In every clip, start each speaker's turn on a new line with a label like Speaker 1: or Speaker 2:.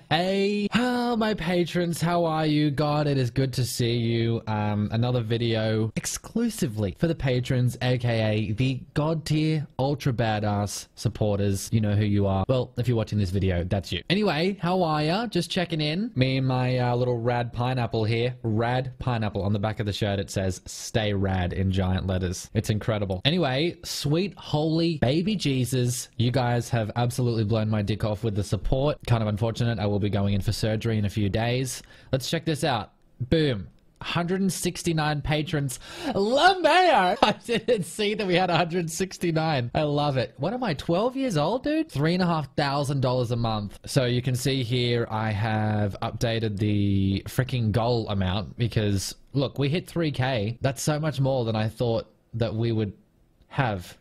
Speaker 1: Hey, my patrons, how are you? God, it is good to see you. Another video exclusively for the patrons, aka the God tier, ultra badass supporters. You know who you are. Well, if you're watching this video, that's you. Anyway, how are ya? Just checking in. Me and my little rad pineapple here. Rad pineapple. On the back of the shirt, it says, "Stay rad" in giant letters. It's incredible. Anyway, sweet, holy baby Jesus. You guys have absolutely blown my dick off with the support. Kind of unfortunate. I will be going in for surgery in a few days. Let's check this out. Boom. 169 patrons. LeMayor! I didn't see that we had 169. I love it. What am I, 12 years old, dude? $3,500 a month. So you can see here I have updated the freaking goal amount because, look, we hit 3K. That's so much more than I thought that we would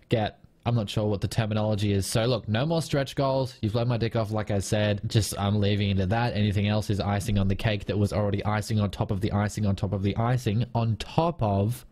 Speaker 1: get. I'm not sure what the terminology is. So look, no more stretch goals. You've blown my dick off, like I said. Just I'm leaving it at that. Anything else is icing on the cake that was already icing on top of the icing on top of the icing on top of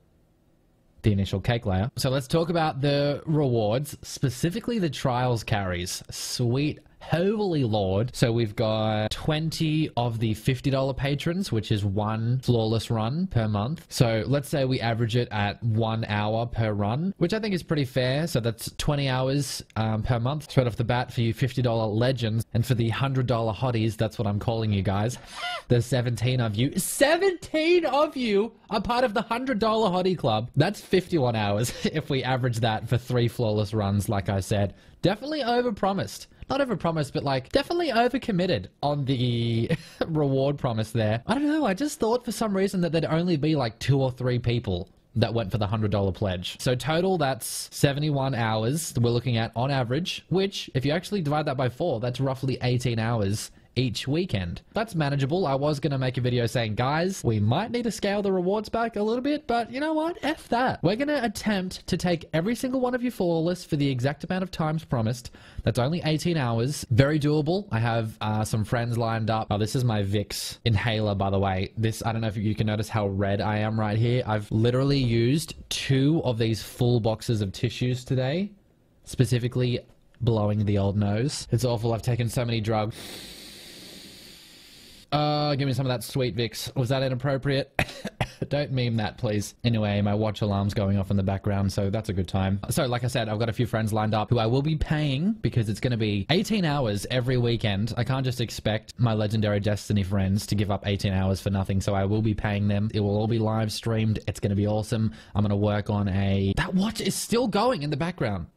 Speaker 1: the initial cake layer. So let's talk about the rewards, specifically the trials carries. Sweet holy lord. So we've got 20 of the $50 patrons, which is one flawless run per month. So let's say we average it at 1 hour per run, which I think is pretty fair. So that's 20 hours per month straight off the bat for you $50 legends. And for the $100 hotties, that's what I'm calling you guys. There's 17 of you. 17 of you are part of the $100 hottie club. That's 51 hours if we average that for 3 flawless runs, like I said. Definitely overpromised. Not overpromised, but like definitely overcommitted on the reward promise there. I don't know. I just thought for some reason that there'd only be like 2 or 3 people that went for the $100 pledge. So total, that's 71 hours we're looking at on average, which if you actually divide that by 4, that's roughly 18 hours each weekend. That's manageable. I was going to make a video saying, guys, we might need to scale the rewards back a little bit, but you know what? F that. We're going to attempt to take every single one of you flawless for the exact amount of times promised. That's only 18 hours. Very doable. I have some friends lined up. Oh, this is my Vicks inhaler, by the way. This, I don't know if you can notice how red I am right here. I've literally used 2 of these full boxes of tissues today, specifically blowing the old nose. It's awful. I've taken so many drugs. Give me some of that sweet Vicks. Was that inappropriate? Don't meme that, please. Anyway, my watch alarm's going off in the background, so that's a good time. So, like I said, I've got a few friends lined up who I will be paying because it's going to be 18 hours every weekend. I can't just expect my legendary Destiny friends to give up 18 hours for nothing, so I will be paying them. It will all be live streamed. It's going to be awesome. I'm going to work on a... That watch is still going in the background.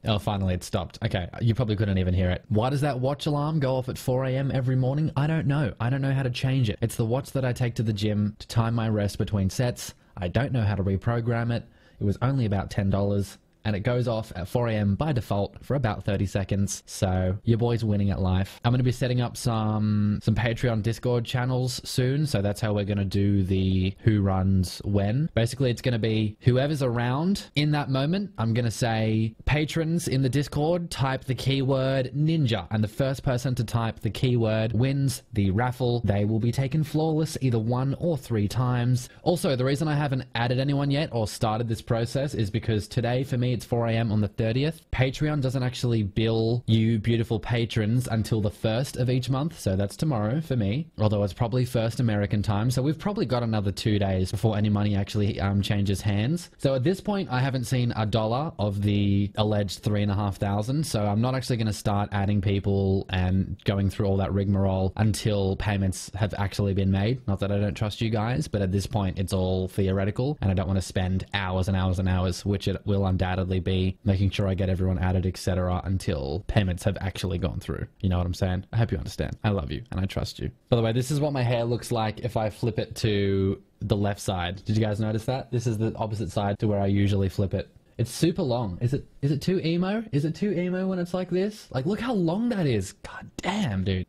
Speaker 1: Oh, finally it stopped. Okay, you probably couldn't even hear it. Why does that watch alarm go off at 4 a.m. every morning? I don't know. I don't know how to change it. It's the watch that I take to the gym to time my rest between sets. I don't know how to reprogram it. It was only about $10. And it goes off at 4 a.m. by default for about 30 seconds. So your boy's winning at life. I'm going to be setting up some Patreon Discord channels soon. So that's how we're going to do the who runs when. Basically, it's going to be whoever's around in that moment. I'm going to say patrons in the Discord, type the keyword ninja. And the first person to type the keyword wins the raffle. They will be taken flawless either 1 or 3 times. Also, the reason I haven't added anyone yet or started this process is because today for me, it's 4 a.m. on the 30th. Patreon doesn't actually bill you beautiful patrons until the 1st of each month, so that's tomorrow for me, although it's probably 1st American time, so we've probably got another 2 days before any money actually changes hands. So at this point, I haven't seen $1 of the alleged $3,500, so I'm not actually going to start adding people and going through all that rigmarole until payments have actually been made. Not that I don't trust you guys, but at this point, it's all theoretical, and I don't want to spend hours and hours and hours, which it will undoubtedly be making sure I get everyone added, etc. until payments have actually gone through. You know what I'm saying? I hope you understand. I love you and I trust you. By the way, this is what my hair looks like if I flip it to the left side. Did you guys notice that? This is the opposite side to where I usually flip it. It's super long. Is it too emo? Is it too emo when it's like this? Like, look how long that is. God damn, dude.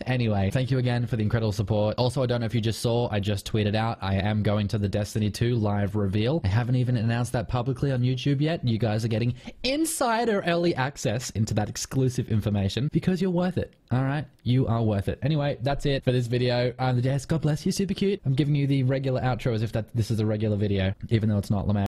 Speaker 1: Anyway, thank you again for the incredible support. Also, I don't know if you just saw, I just tweeted out, I am going to the Destiny 2 live reveal. I haven't even announced that publicly on YouTube yet. You guys are getting insider early access into that exclusive information because you're worth it. All right? You are worth it. Anyway, that's it for this video. I'm the Jess. God bless you. Super cute. I'm giving you the regular outro as if this is a regular video, even though it's not. LeMayor.